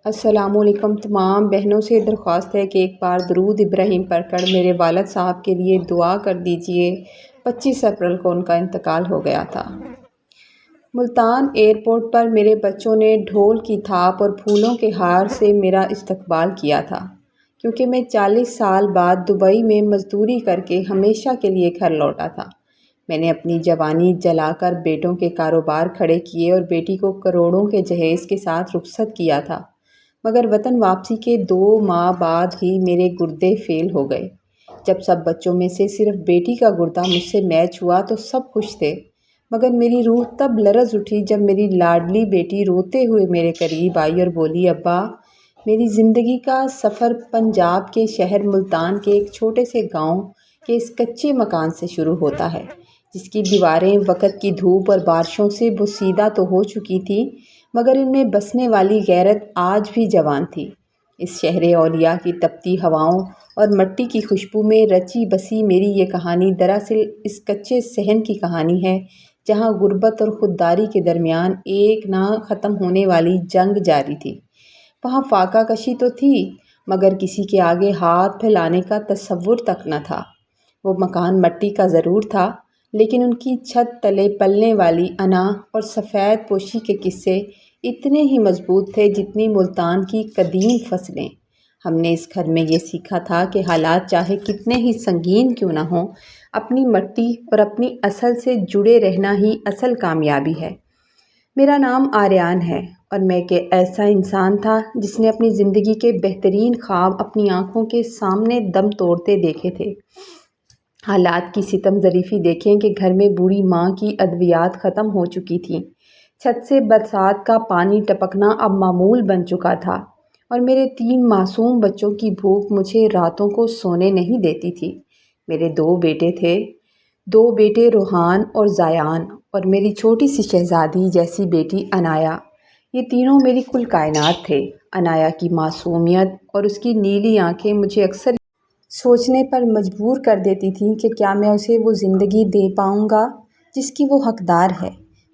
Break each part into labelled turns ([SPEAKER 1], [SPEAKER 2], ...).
[SPEAKER 1] السلام علیکم۔ تمام بہنوں سے درخواست ہے کہ ایک بار درود ابراہیم پڑھ کر میرے والد صاحب کے لیے دعا کر دیجئے۔ 25 اپریل کو ان کا انتقال ہو گیا تھا۔ ملتان ایئرپورٹ پر میرے بچوں نے ڈھول کی تھاپ اور پھولوں کے ہار سے میرا استقبال کیا تھا، کیونکہ میں 40 سال بعد دبئی میں مزدوری کر کے ہمیشہ کے لیے گھر لوٹا تھا۔ میں نے اپنی جوانی جلا کر بیٹوں کے کاروبار کھڑے کیے اور بیٹی کو کروڑوں کے جہیز کے ساتھ رخصت کیا تھا، مگر وطن واپسی کے 2 ماہ بعد ہی میرے گردے فیل ہو گئے۔ جب سب بچوں میں سے صرف بیٹی کا گردہ مجھ سے میچ ہوا تو سب خوش تھے، مگر میری روح تب لرز اٹھی جب میری لاڈلی بیٹی روتے ہوئے میرے قریب آئی اور بولی، ابا، میری زندگی کا سفر پنجاب کے شہر ملتان کے ایک چھوٹے سے گاؤں کے اس کچے مکان سے شروع ہوتا ہے، جس کی دیواریں وقت کی دھوپ اور بارشوں سے بوسیدہ تو ہو چکی تھیں، مگر ان میں بسنے والی غیرت آج بھی جوان تھی۔ اس شہر اولیاء کی تپتی ہواؤں اور مٹی کی خوشبو میں رچی بسی میری یہ کہانی دراصل اس کچے صحن کی کہانی ہے، جہاں غربت اور خودداری کے درمیان ایک نہ ختم ہونے والی جنگ جاری تھی۔ وہاں فاقہ کشی تو تھی، مگر کسی کے آگے ہاتھ پھیلانے کا تصور تک نہ تھا۔ وہ مکان مٹی کا ضرور تھا، لیکن ان کی چھت تلے پلنے والی انا اور سفید پوشی کے قصے اتنے ہی مضبوط تھے جتنی ملتان کی قدیم فصلیں۔ ہم نے اس گھر میں یہ سیکھا تھا کہ حالات چاہے کتنے ہی سنگین کیوں نہ ہوں، اپنی مٹی اور اپنی اصل سے جڑے رہنا ہی اصل کامیابی ہے۔ میرا نام آریان ہے اور میں ایک ایسا انسان تھا جس نے اپنی زندگی کے بہترین خواب اپنی آنکھوں کے سامنے دم توڑتے دیکھے تھے۔ حالات کی ستم ظریفی دیکھیں کہ گھر میں بوڑھی ماں کی ادویات ختم ہو چکی تھیں، چھت سے برسات کا پانی ٹپکنا اب معمول بن چکا تھا، اور میرے 3 معصوم بچوں کی بھوک مجھے راتوں کو سونے نہیں دیتی تھی۔ میرے 2 بیٹے تھے، 2 بیٹے روحان اور زایان، اور میری چھوٹی سی شہزادی جیسی بیٹی عنایا۔ یہ تینوں میری کل کائنات تھے۔ عنایا کی معصومیت اور اس کی نیلی آنکھیں مجھے اکثر سوچنے پر مجبور کر دیتی تھیں کہ کیا میں اسے وہ زندگی دے پاؤں گا جس کی وہ حقدار ہے۔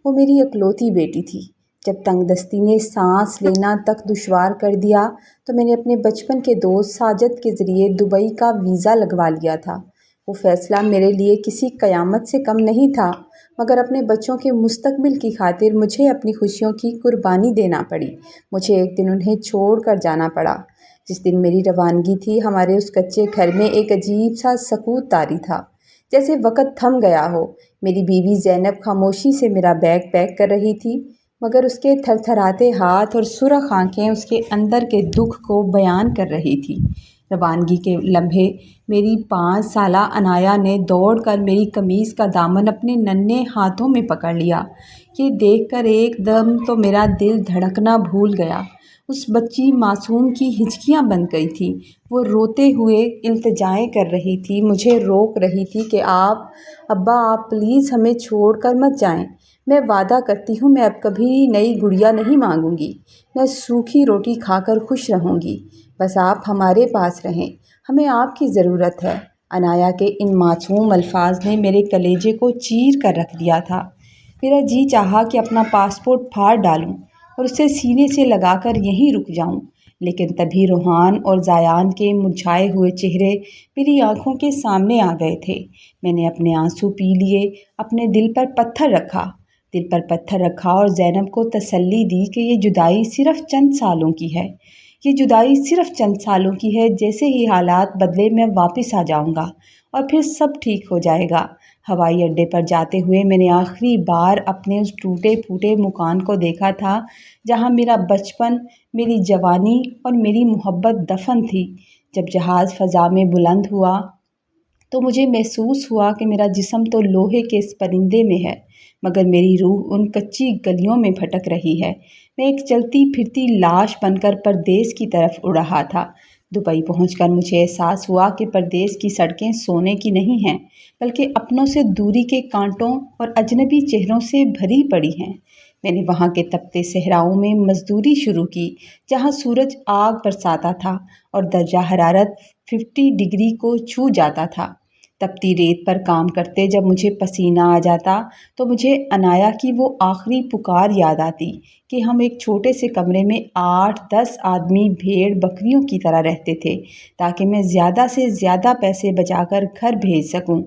[SPEAKER 1] وہ میری اکلوتی بیٹی تھی۔ جب تنگ دستی نے سانس لینا تک دشوار کر دیا تو میں نے اپنے بچپن کے دوست ساجد کے ذریعے دبئی کا ویزا لگوا لیا تھا۔ وہ فیصلہ میرے لیے کسی قیامت سے کم نہیں تھا، مگر اپنے بچوں کے مستقبل کی خاطر مجھے اپنی خوشیوں کی قربانی دینا پڑی۔ مجھے ایک دن انہیں چھوڑ کر جانا پڑا۔ جس دن میری روانگی تھی، ہمارے اس کچے گھر میں ایک عجیب سا سکوت طاری تھا، جیسے وقت تھم گیا ہو۔ میری بیوی زینب خاموشی سے میرا بیگ پیک کر رہی تھی، مگر اس کے تھر تھراتے ہاتھ اور سرخ آنکھیں اس کے اندر کے دکھ کو بیان کر رہی تھی۔ روانگی کے لمحے میری 5 سالہ عنایا نے دوڑ کر میری قمیض کا دامن اپنے ننھے ہاتھوں میں پکڑ لیا۔ یہ دیکھ کر ایک دم تو میرا دل دھڑکنا بھول گیا۔ اس بچی معصوم کی ہچکیاں بند گئی تھیں۔ وہ روتے ہوئے التجائیں کر رہی تھی، مجھے روک رہی تھی کہ ابا آپ پلیز ہمیں چھوڑ کر مت جائیں۔ میں وعدہ کرتی ہوں میں اب کبھی نئی گڑیا نہیں مانگوں گی۔ میں سوکھی روٹی کھا کر خوش رہوں گی۔ بس آپ ہمارے پاس رہیں، ہمیں آپ کی ضرورت ہے۔ عنایا کے ان معصوم الفاظ نے میرے کلیجے کو چیر کر رکھ دیا تھا۔ میرا جی چاہا کہ اپنا پاسپورٹ پھاڑ ڈالوں اور اسے سینے سے لگا کر یہیں رک جاؤں، لیکن تبھی روحان اور زایان کے مرجھائے ہوئے چہرے میری آنکھوں کے سامنے آ گئے تھے۔ میں نے اپنے آنسو پی لیے، اپنے دل پر پتھر رکھا اور زینب کو تسلی دی کہ یہ جدائی صرف چند سالوں کی ہے۔ جیسے ہی حالات بدلے میں واپس آ جاؤں گا اور پھر سب ٹھیک ہو جائے گا۔ ہوائی اڈے پر جاتے ہوئے میں نے آخری بار اپنے اس ٹوٹے پھوٹے مکان کو دیکھا تھا، جہاں میرا بچپن، میری جوانی اور میری محبت دفن تھی۔ جب جہاز فضا میں بلند ہوا تو مجھے محسوس ہوا کہ میرا جسم تو لوہے کے اس پرندے میں ہے، مگر میری روح ان کچی گلیوں میں بھٹک رہی ہے۔ میں ایک چلتی پھرتی لاش بن کر پردیس کی طرف اڑ رہا تھا۔ دبئی پہنچ کر مجھے احساس ہوا کہ پردیس کی سڑکیں سونے کی نہیں ہیں، بلکہ اپنوں سے دوری کے کانٹوں اور اجنبی چہروں سے بھری پڑی ہیں۔ میں نے وہاں کے تپتے صحراؤں میں مزدوری شروع کی، جہاں سورج آگ برساتا تھا اور درجہ حرارت 50 ڈگری کو چھو جاتا تھا۔ تپتی ریت پر کام کرتے جب مجھے پسینہ آ جاتا تو مجھے عنایا کی وہ آخری پکار یاد آتی کہ ہم ایک چھوٹے سے کمرے میں 8-10 آدمی بھیڑ بکریوں کی طرح رہتے تھے تاکہ میں زیادہ سے زیادہ پیسے بچا کر گھر بھیج سکوں۔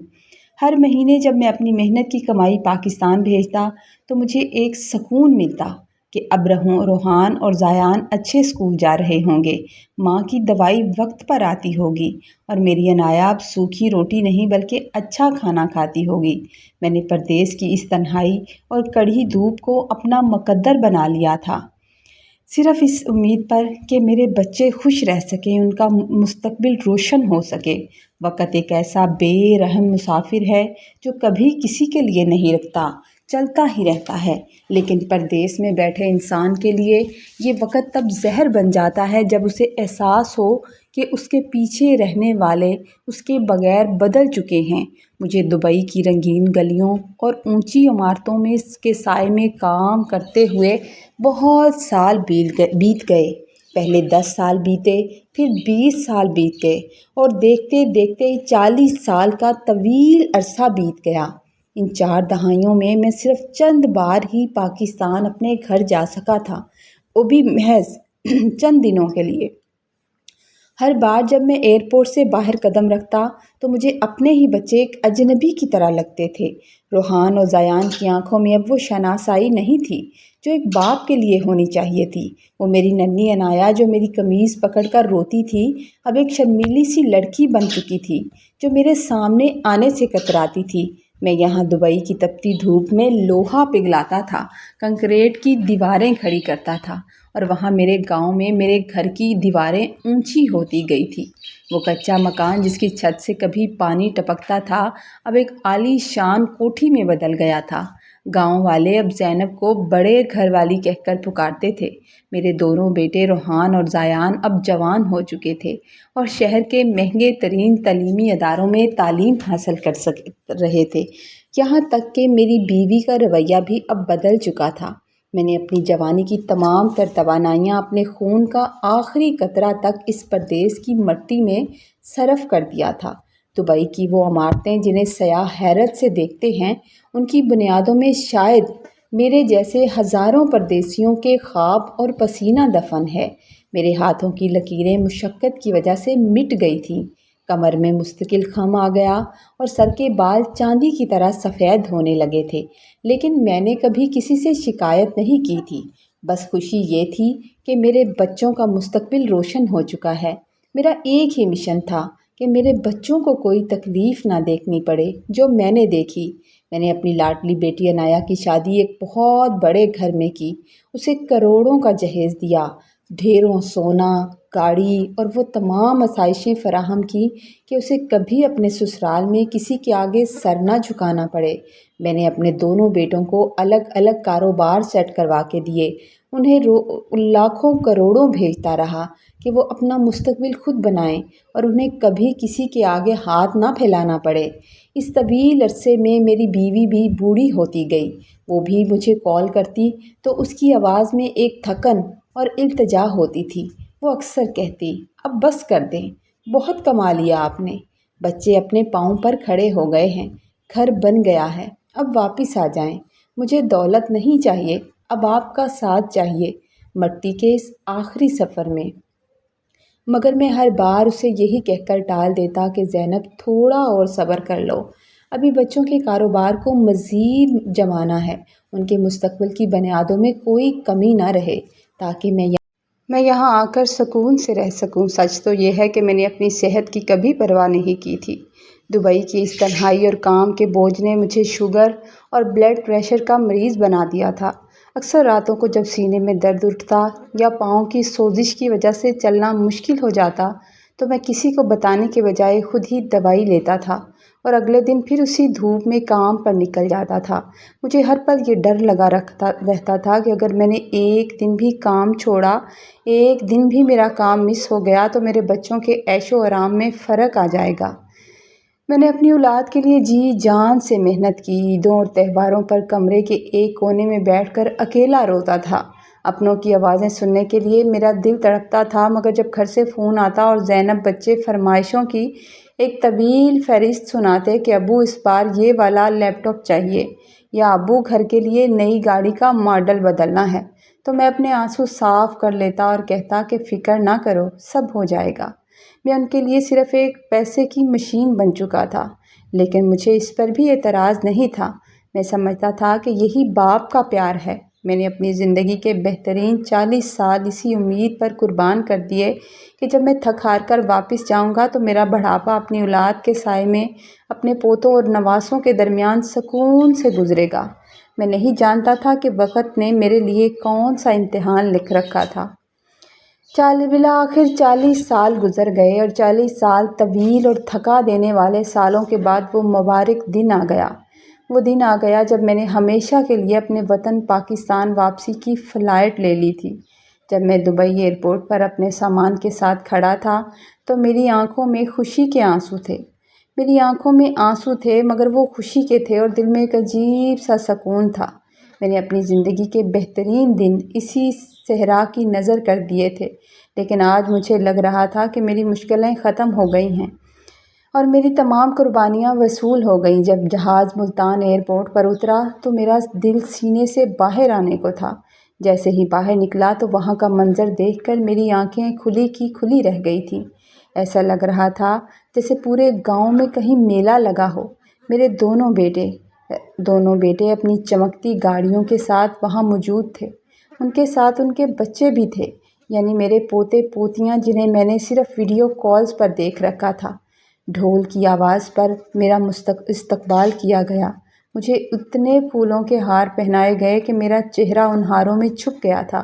[SPEAKER 1] ہر مہینے جب میں اپنی محنت کی کمائی پاکستان بھیجتا تو مجھے ایک سکون ملتا کہ اب روحان اور زیان اچھے اسکول جا رہے ہوں گے، ماں کی دوائی وقت پر آتی ہوگی اور میری عنایا اب سوکھی روٹی نہیں بلکہ اچھا کھانا کھاتی ہوگی۔ میں نے پردیس کی اس تنہائی اور کڑی دھوپ کو اپنا مقدر بنا لیا تھا، صرف اس امید پر کہ میرے بچے خوش رہ سکیں، ان کا مستقبل روشن ہو سکے۔ وقت ایک ایسا بے رحم مسافر ہے جو کبھی کسی کے لیے نہیں رکتا، چلتا ہی رہتا ہے، لیکن پردیس میں بیٹھے انسان کے لیے یہ وقت تب زہر بن جاتا ہے جب اسے احساس ہو کہ اس کے پیچھے رہنے والے اس کے بغیر بدل چکے ہیں۔ مجھے دبئی کی رنگین گلیوں اور اونچی عمارتوں میں کے سائے میں کام کرتے ہوئے بہت سال بیت گئے۔ پہلے 10 سال بیتے، پھر 20 سال بیت گئے اور دیکھتے دیکھتے 40 سال کا طویل عرصہ بیت گیا۔ ان 4 دہائیوں میں میں صرف چند بار ہی پاکستان اپنے گھر جا سکا تھا، وہ بھی محض چند دنوں کے لیے۔ ہر بار جب میں ایئرپورٹ سے باہر قدم رکھتا تو مجھے اپنے ہی بچے ایک اجنبی کی طرح لگتے تھے۔ روحان اور زیان کی آنکھوں میں اب وہ شناسائی نہیں تھی جو ایک باپ کے لیے ہونی چاہیے تھی۔ وہ میری ننھی عنایا جو میری قمیض پکڑ کر روتی تھی اب ایک شرمیلی سی لڑکی بن چکی تھی جو میرے سامنے آنے سے کتراتی تھی۔ میں یہاں دبئی کی تپتی دھوپ میں لوہا پگھلاتا تھا، کنکریٹ کی دیواریں کھڑی کرتا تھا، اور وہاں میرے گاؤں میں میرے گھر کی دیواریں اونچی ہوتی گئی تھی۔ وہ کچا مکان جس کی چھت سے کبھی پانی ٹپکتا تھا اب ایک عالی شان کوٹھی میں بدل گیا تھا۔ گاؤں والے اب زینب کو بڑے گھر والی کہہ کر پکارتے تھے۔ میرے دونوں بیٹے روحان اور زیان اب جوان ہو چکے تھے اور شہر کے مہنگے ترین تعلیمی اداروں میں تعلیم حاصل کر رہے تھے، یہاں تک کہ میری بیوی کا رویہ بھی اب بدل چکا تھا۔ میں نے اپنی جوانی کی تمام تر توانائیاں، اپنے خون کا آخری قطرہ تک اس پردیس کی مٹی میں صرف کر دیا تھا۔ دبئی کی وہ عمارتیں جنہیں سیاح حیرت سے دیکھتے ہیں، ان کی بنیادوں میں شاید میرے جیسے ہزاروں پردیسیوں کے خواب اور پسینہ دفن ہے۔ میرے ہاتھوں کی لکیریں مشقت کی وجہ سے مٹ گئی تھیں، کمر میں مستقل خم آ گیا اور سر کے بال چاندی کی طرح سفید ہونے لگے تھے، لیکن میں نے کبھی کسی سے شکایت نہیں کی تھی۔ بس خوشی یہ تھی کہ میرے بچوں کا مستقبل روشن ہو چکا ہے۔ میرا ایک ہی مشن تھا کہ میرے بچوں کو کوئی تکلیف نہ دیکھنی پڑے جو میں نے دیکھی۔ میں نے اپنی لاڈلی بیٹی عنایا کی شادی ایک بہت بڑے گھر میں کی، اسے کروڑوں کا جہیز دیا، ڈھیروں سونا، گاڑی اور وہ تمام آسائشیں فراہم کی کہ اسے کبھی اپنے سسرال میں کسی کے آگے سر نہ جھکانا پڑے۔ میں نے اپنے دونوں بیٹوں کو الگ الگ کاروبار سیٹ کروا کے دیے، انہیں لاکھوں کروڑوں بھیجتا رہا کہ وہ اپنا مستقبل خود بنائیں اور انہیں کبھی کسی کے آگے ہاتھ نہ پھیلانا پڑے۔ اس طویل عرصے میں میری بیوی بھی بوڑھی ہوتی گئی۔ وہ بھی مجھے کال کرتی تو اس کی آواز میں ایک تھکن اور التجا ہوتی تھی۔ وہ اکثر کہتی، اب بس کر دیں، بہت کما لیا آپ نے، بچے اپنے پاؤں پر کھڑے ہو گئے ہیں، گھر بن گیا ہے، اب واپس آ جائیں، مجھے دولت نہیں چاہیے، اب آپ کا ساتھ چاہیے مٹی کے اس آخری سفر میں۔ مگر میں ہر بار اسے یہی کہہ کر ٹال دیتا کہ زینب تھوڑا اور صبر کر لو، ابھی بچوں کے کاروبار کو مزید جمانا ہے، ان کے مستقبل کی بنیادوں میں کوئی کمی نہ رہے تاکہ میں یہاں آ کر سکون سے رہ سکوں۔ سچ تو یہ ہے کہ میں نے اپنی صحت کی کبھی پرواہ نہیں کی تھی۔ دبئی کی اس تنہائی اور کام کے بوجھ نے مجھے شوگر اور بلڈ پریشر کا مریض بنا دیا تھا۔ اکثر راتوں کو جب سینے میں درد اٹھتا یا پاؤں کی سوزش کی وجہ سے چلنا مشکل ہو جاتا تو میں کسی کو بتانے کے بجائے خود ہی دوائی لیتا تھا اور اگلے دن پھر اسی دھوپ میں کام پر نکل جاتا تھا۔ مجھے ہر پل یہ ڈر لگا رہتا تھا کہ اگر میں نے ایک دن بھی کام چھوڑا، ایک دن بھی میرا کام مس ہو گیا تو میرے بچوں کے عیش و آرام میں فرق آ جائے گا۔ میں نے اپنی اولاد کے لیے جی جان سے محنت کی، عیدوں اور تہواروں پر کمرے کے ایک کونے میں بیٹھ کر اکیلا روتا تھا۔ اپنوں کی آوازیں سننے کے لیے میرا دل تڑپتا تھا، مگر جب گھر سے فون آتا اور زینب بچے فرمائشوں کی ایک طویل فہرست سناتے کہ ابو اس بار یہ والا لیپ ٹاپ چاہیے، یا ابو گھر کے لیے نئی گاڑی کا ماڈل بدلنا ہے، تو میں اپنے آنسو صاف کر لیتا اور کہتا کہ فکر نہ کرو، سب ہو جائے گا۔ میں ان کے لیے صرف ایک پیسے کی مشین بن چکا تھا، لیکن مجھے اس پر بھی اعتراض نہیں تھا۔ میں سمجھتا تھا کہ یہی باپ کا پیار ہے۔ میں نے اپنی زندگی کے بہترین 40 سال اسی امید پر قربان کر دیے کہ جب میں تھک ہار کر واپس جاؤں گا تو میرا بڑھاپا اپنی اولاد کے سائے میں اپنے پوتوں اور نواسوں کے درمیان سکون سے گزرے گا۔ میں نہیں جانتا تھا کہ وقت نے میرے لیے کون سا امتحان لکھ رکھا تھا۔ بالآخر 40 سال گزر گئے اور 40 سال طویل اور تھکا دینے والے سالوں کے بعد وہ مبارک دن آ گیا۔ وہ دن آ گیا جب میں نے ہمیشہ کے لیے اپنے وطن پاکستان واپسی کی فلائٹ لے لی تھی۔ جب میں دبئی ایئرپورٹ پر اپنے سامان کے ساتھ کھڑا تھا تو میری آنکھوں میں خوشی کے آنسو تھے۔ میری آنکھوں میں آنسو تھے مگر وہ خوشی کے تھے، اور دل میں ایک عجیب سا سکون تھا۔ میں نے اپنی زندگی کے بہترین دن اسی صحرا کی نظر کر دیے تھے، لیکن آج مجھے لگ رہا تھا کہ میری مشکلیں ختم ہو گئی ہیں اور میری تمام قربانیاں وصول ہو گئیں۔ جب جہاز ملتان ایئرپورٹ پر اترا تو میرا دل سینے سے باہر آنے کو تھا۔ جیسے ہی باہر نکلا تو وہاں کا منظر دیکھ کر میری آنکھیں کھلی کی کھلی رہ گئی تھیں۔ ایسا لگ رہا تھا جیسے پورے گاؤں میں کہیں میلہ لگا ہو۔ میرے دونوں بیٹے اپنی چمکتی گاڑیوں کے ساتھ وہاں موجود تھے۔ ان کے ساتھ ان کے بچے بھی تھے، یعنی میرے پوتے پوتیاں جنہیں میں نے صرف ویڈیو کالز پر دیکھ رکھا تھا۔ ڈھول کی آواز پر میرا استقبال کیا گیا۔ مجھے اتنے پھولوں کے ہار پہنائے گئے کہ میرا چہرہ ان ہاروں میں چھپ گیا تھا۔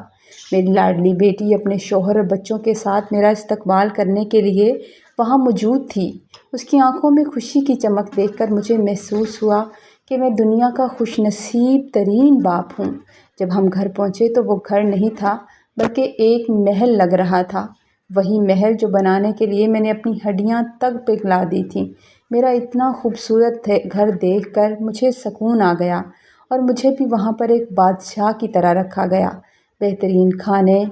[SPEAKER 1] میری لاڈلی بیٹی اپنے شوہر اور بچوں کے ساتھ میرا استقبال کرنے کے لیے وہاں موجود تھی۔ اس کی آنکھوں میں خوشی کی چمک دیکھ کر مجھے محسوس ہوا کہ میں دنیا کا خوش نصیب ترین باپ ہوں۔ جب ہم گھر پہنچے تو وہ گھر نہیں تھا بلکہ ایک محل لگ رہا تھا، وہی محل جو بنانے کے لیے میں نے اپنی ہڈیاں تک پگھلا دی تھیں۔ میرا اتنا خوبصورت گھر دیکھ کر مجھے سکون آ گیا اور مجھے بھی وہاں پر ایک بادشاہ کی طرح رکھا گیا۔ بہترین کھانے،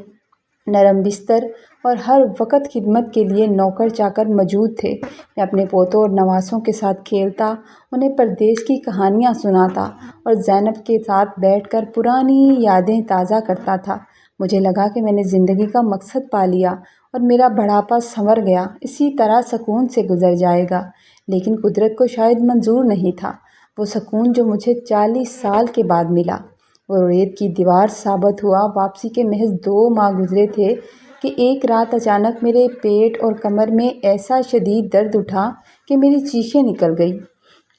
[SPEAKER 1] نرم بستر اور ہر وقت خدمت کے لیے نوکر چاکر موجود تھے۔ میں اپنے پوتوں اور نواسوں کے ساتھ کھیلتا، انہیں پردیس کی کہانیاں سناتا اور زینب کے ساتھ بیٹھ کر پرانی یادیں تازہ کرتا تھا۔ مجھے لگا کہ میں نے زندگی کا مقصد پا لیا اور میرا بڑھاپا سنور گیا، اسی طرح سکون سے گزر جائے گا۔ لیکن قدرت کو شاید منظور نہیں تھا وہ سکون جو مجھے 40 سال کے بعد ملا۔ وہ ریت کی دیوار ثابت ہوا۔ واپسی کے محض 2 ماہ گزرے تھے کہ ایک رات اچانک میرے پیٹ اور کمر میں ایسا شدید درد اٹھا کہ میری چیخیں نکل گئیں۔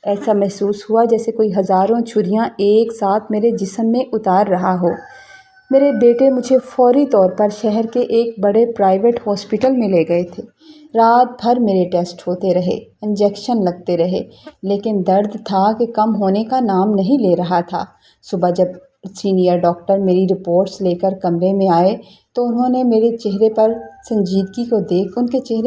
[SPEAKER 1] ایسا محسوس ہوا جیسے کوئی ہزاروں چھریاں ایک ساتھ میرے جسم میں اتار رہا ہو۔ میرے بیٹے مجھے فوری طور پر شہر کے ایک بڑے پرائیویٹ ہاسپٹل میں لے گئے تھے۔ رات بھر میرے ٹیسٹ ہوتے رہے، انجیکشن لگتے رہے، لیکن درد تھا کہ کم ہونے کا نام نہیں لے رہا تھا۔ صبح جب سینئر ڈاکٹر میری رپورٹس لے کر کمرے میں آئے تو ان کے چہرے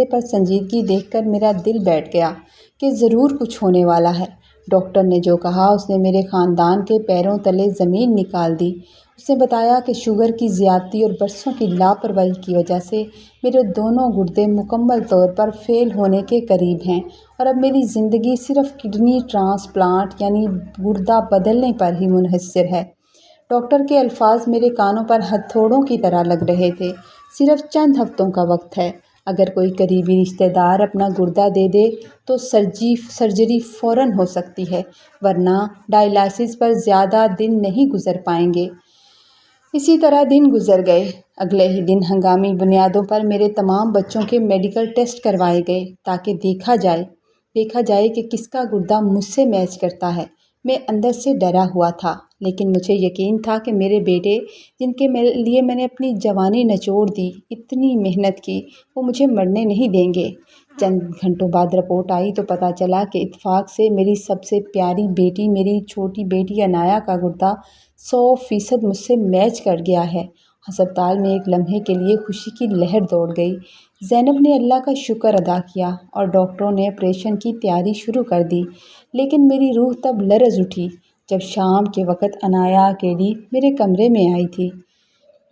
[SPEAKER 1] پر سنجیدگی دیکھ کر میرا دل بیٹھ گیا کہ ضرور کچھ ہونے والا ہے۔ ڈاکٹر نے جو کہا اس نے میرے خاندان کے پیروں تلے زمین نکال دی۔ اس نے بتایا کہ شوگر کی زیادتی اور برسوں کی لاپرواہی کی وجہ سے میرے دونوں گردے مکمل طور پر فیل ہونے کے قریب ہیں اور اب میری زندگی صرف کڈنی ٹرانسپلانٹ یعنی گردہ بدلنے پر ہی منحصر ہے۔ ڈاکٹر کے الفاظ میرے کانوں پر ہتھوڑوں کی طرح لگ رہے تھے۔ صرف چند ہفتوں کا وقت ہے۔ اگر کوئی قریبی رشتہ دار اپنا گردہ دے دے تو سرجری فوراً ہو سکتی ہے، ورنہ ڈائلائسس پر زیادہ دن نہیں گزر پائیں گے۔ اسی طرح دن گزر گئے۔ اگلے ہی دن ہنگامی بنیادوں پر میرے تمام بچوں کے میڈیکل ٹیسٹ کروائے گئے تاکہ دیکھا جائے کہ کس کا گردہ مجھ سے میچ کرتا ہے۔ میں اندر سے ڈرا ہوا تھا، لیکن مجھے یقین تھا کہ میرے بیٹے، جن کے لیے میں نے اپنی جوانی نچوڑ دی، اتنی محنت کی، وہ مجھے مرنے نہیں دیں گے۔ چند گھنٹوں بعد رپورٹ آئی تو پتہ چلا کہ اتفاق سے میری سب سے پیاری بیٹی، میری چھوٹی بیٹی عنایا کا گردہ 100% مجھ سے میچ کر گیا ہے۔ ہسپتال میں ایک لمحے کے لیے خوشی کی لہر دوڑ گئی۔ زینب نے اللہ کا شکر ادا کیا اور ڈاکٹروں نے آپریشن کی تیاری شروع کر دی، لیکن میری روح تب لرز اٹھی جب شام کے وقت عنایا اکیلی میرے کمرے میں آئی تھی۔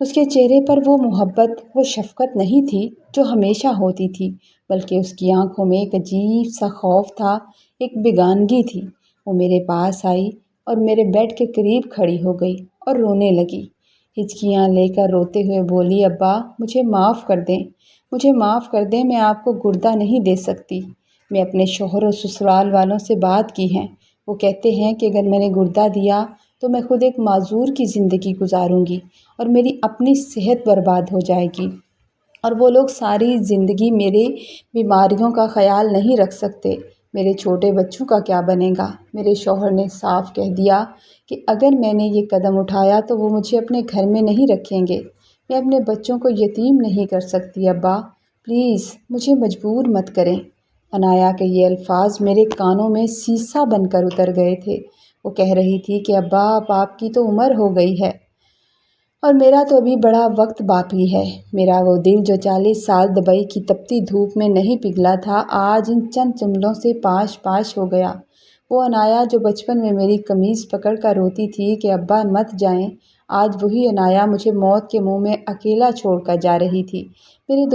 [SPEAKER 1] اس کے چہرے پر وہ محبت، وہ شفقت نہیں تھی جو ہمیشہ ہوتی تھی، بلکہ اس کی آنکھوں میں ایک عجیب سا خوف تھا، ایک بیگانگی تھی۔ وہ میرے پاس آئی اور میرے بیڈ کے قریب کھڑی ہو گئی اور رونے لگی، ہچکیاں لے کر روتے ہوئے بولی، ابا مجھے معاف کر دیں، مجھے معاف کر دیں، میں آپ کو گردہ نہیں دے سکتی۔ میں اپنے شوہر اور سسرال والوں سے بات کی ہیں، وہ کہتے ہیں کہ اگر میں نے گردہ دیا تو میں خود ایک معذور کی زندگی گزاروں گی اور میری اپنی صحت برباد ہو جائے گی، اور وہ لوگ ساری زندگی میرے بیماریوں کا خیال نہیں رکھ سکتے۔ میرے چھوٹے بچوں کا کیا بنے گا؟ میرے شوہر نے صاف کہہ دیا کہ اگر میں نے یہ قدم اٹھایا تو وہ مجھے اپنے گھر میں نہیں رکھیں گے۔ میں اپنے بچوں کو یتیم نہیں کر سکتی ابا، پلیز مجھے مجبور مت کریں۔ عنایا کے یہ الفاظ میرے کانوں میں سیسا بن کر اتر گئے تھے۔ وہ کہہ رہی تھی کہ ابا اب آپ کی تو عمر ہو گئی ہے اور میرا تو ابھی بڑا وقت باقی ہے۔ میرا وہ دل جو 40 سال دبئی کی تپتی دھوپ میں نہیں پگھلا تھا، آج ان چند جملوں سے پاش پاش ہو گیا۔ وہ عنایا جو بچپن میں میری قمیض پکڑ کر روتی تھی کہ ابا مت جائیں، آج وہی عنایا مجھے موت کے منہ میں اکیلا چھوڑ کر جا رہی تھی۔ میرے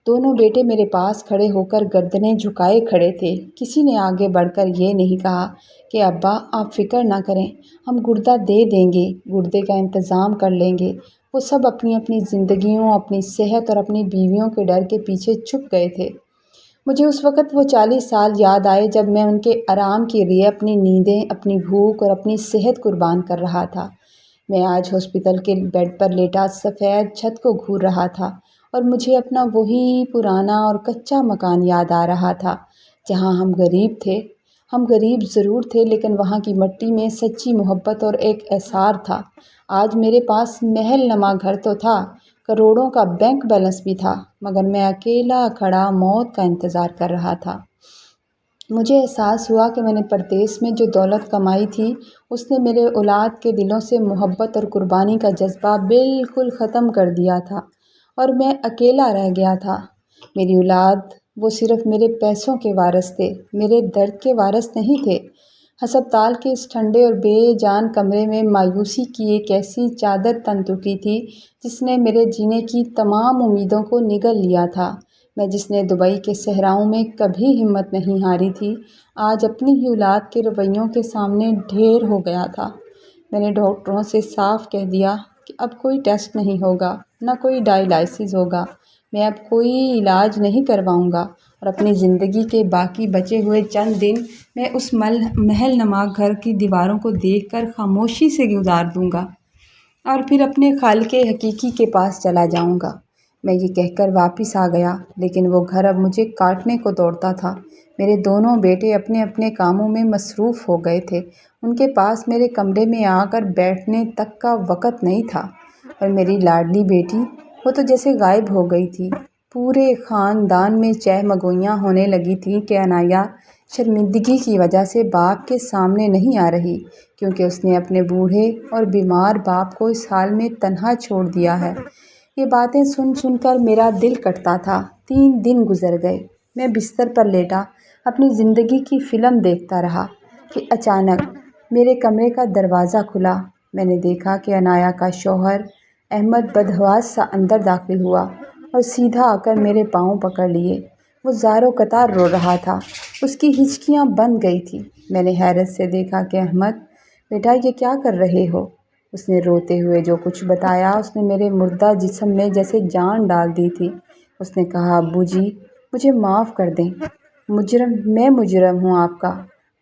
[SPEAKER 1] دونوں بیٹے میرے پاس کھڑے ہو کر گردنیں جھکائے کھڑے تھے۔ کسی نے آگے بڑھ کر یہ نہیں کہا کہ ابا آپ فکر نہ کریں، ہم گردہ دے دیں گے، گردے کا انتظام کر لیں گے۔ وہ سب اپنی اپنی زندگیوں، اپنی صحت اور اپنی بیویوں کے ڈر کے پیچھے چھپ گئے تھے۔ مجھے اس وقت وہ 40 سال یاد آئے جب میں ان کے آرام کے لیے اپنی نیندیں، اپنی بھوک اور اپنی صحت قربان کر رہا تھا۔ میں آج ہاسپٹل کے بیڈ پر لیٹا سفید چھت کو گھور رہا تھا اور مجھے اپنا وہی پرانا اور کچا مکان یاد آ رہا تھا جہاں ہم غریب تھے۔ ہم غریب ضرور تھے لیکن وہاں کی مٹی میں سچی محبت اور ایک احسار تھا۔ آج میرے پاس محل نما گھر تو تھا، کروڑوں کا بینک بیلنس بھی تھا، مگر میں اکیلا کھڑا موت کا انتظار کر رہا تھا۔ مجھے احساس ہوا کہ میں نے پردیس میں جو دولت کمائی تھی اس نے میرے اولاد کے دلوں سے محبت اور قربانی کا جذبہ بالکل ختم کر دیا تھا اور میں اکیلا رہ گیا تھا۔ میری اولاد وہ صرف میرے پیسوں کے وارث تھے، میرے درد کے وارث نہیں تھے۔ ہسپتال کے اس ٹھنڈے اور بے جان کمرے میں مایوسی کی ایک ایسی چادر تن چکی تھی جس نے میرے جینے کی تمام امیدوں کو نگل لیا تھا۔ میں جس نے دبئی کے صحراؤں میں کبھی ہمت نہیں ہاری تھی، آج اپنی ہی اولاد کے رویوں کے سامنے ڈھیر ہو گیا تھا۔ میں نے ڈاکٹروں سے صاف کہہ دیا کہ اب کوئی ٹیسٹ نہیں ہوگا، نہ کوئی ڈائیلائسس ہوگا، میں اب کوئی علاج نہیں کرواؤں گا اور اپنی زندگی کے باقی بچے ہوئے چند دن میں اس محل نما گھر کی دیواروں کو دیکھ کر خاموشی سے گزار دوں گا اور پھر اپنے خالق حقیقی کے پاس چلا جاؤں گا۔ میں یہ کہہ کر واپس آ گیا، لیکن وہ گھر اب مجھے کاٹنے کو دوڑتا تھا۔ میرے دونوں بیٹے اپنے اپنے کاموں میں مصروف ہو گئے تھے، ان کے پاس میرے کمرے میں آ کر بیٹھنے تک کا وقت نہیں تھا، اور میری لاڈلی بیٹی وہ تو جیسے غائب ہو گئی تھی۔ پورے خاندان میں چہمگوئیاں ہونے لگی تھیں کہ عنایا شرمندگی کی وجہ سے باپ کے سامنے نہیں آ رہی، کیونکہ اس نے اپنے بوڑھے اور بیمار باپ کو اس حال میں تنہا چھوڑ دیا ہے۔ یہ باتیں سن سن کر میرا دل کٹتا تھا۔ 3 دن گزر گئے، میں بستر پر لیٹا اپنی زندگی کی فلم دیکھتا رہا کہ اچانک میرے کمرے کا دروازہ کھلا۔ میں نے دیکھا کہ عنایا کا شوہر احمد بدحواس سا اندر داخل ہوا اور سیدھا آ کر میرے پاؤں پکڑ لیے۔ وہ زار و قطار رو رہا تھا، اس کی ہچکیاں بند گئی تھیں۔ میں نے حیرت سے دیکھا کہ احمد بیٹا یہ کیا کر رہے ہو؟ اس نے روتے ہوئے جو کچھ بتایا اس نے میرے مردہ جسم میں جیسے جان ڈال دی تھی۔ اس نے کہا ابو جی مجھے معاف کر دیں، میں مجرم ہوں آپ کا،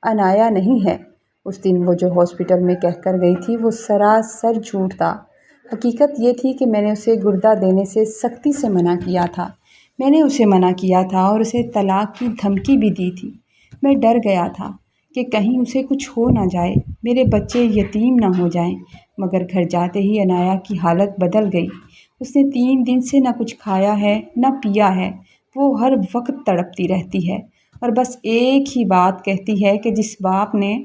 [SPEAKER 1] عنایا نہیں ہے۔ اس دن وہ جو ہاسپٹل میں کہہ کر گئی تھی وہ سراسر جھوٹ تھا۔ حقیقت یہ تھی کہ میں نے اسے گردہ دینے سے سختی سے منع کیا تھا، میں نے اسے منع کیا تھا اور اسے طلاق کی دھمکی بھی دی تھی۔ میں ڈر گیا تھا کہ کہیں اسے کچھ ہو نہ جائے، میرے بچے یتیم نہ ہو جائیں، مگر گھر جاتے ہی عنایا کی حالت بدل گئی۔ اس نے 3 دن سے نہ کچھ کھایا ہے نہ پیا ہے، وہ ہر وقت تڑپتی رہتی ہے اور بس ایک ہی بات کہتی ہے کہ جس باپ نے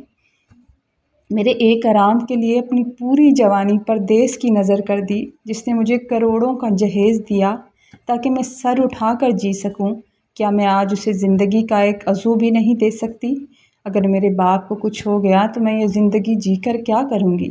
[SPEAKER 1] میرے ایک آرام کے لیے اپنی پوری جوانی پردیس کی نظر کر دی، جس نے مجھے کروڑوں کا جہیز دیا تاکہ میں سر اٹھا کر جی سکوں، کیا میں آج اسے زندگی کا ایک عضو بھی نہیں دے سکتی؟ اگر میرے باپ کو کچھ ہو گیا تو میں یہ زندگی جی کر کیا کروں گی؟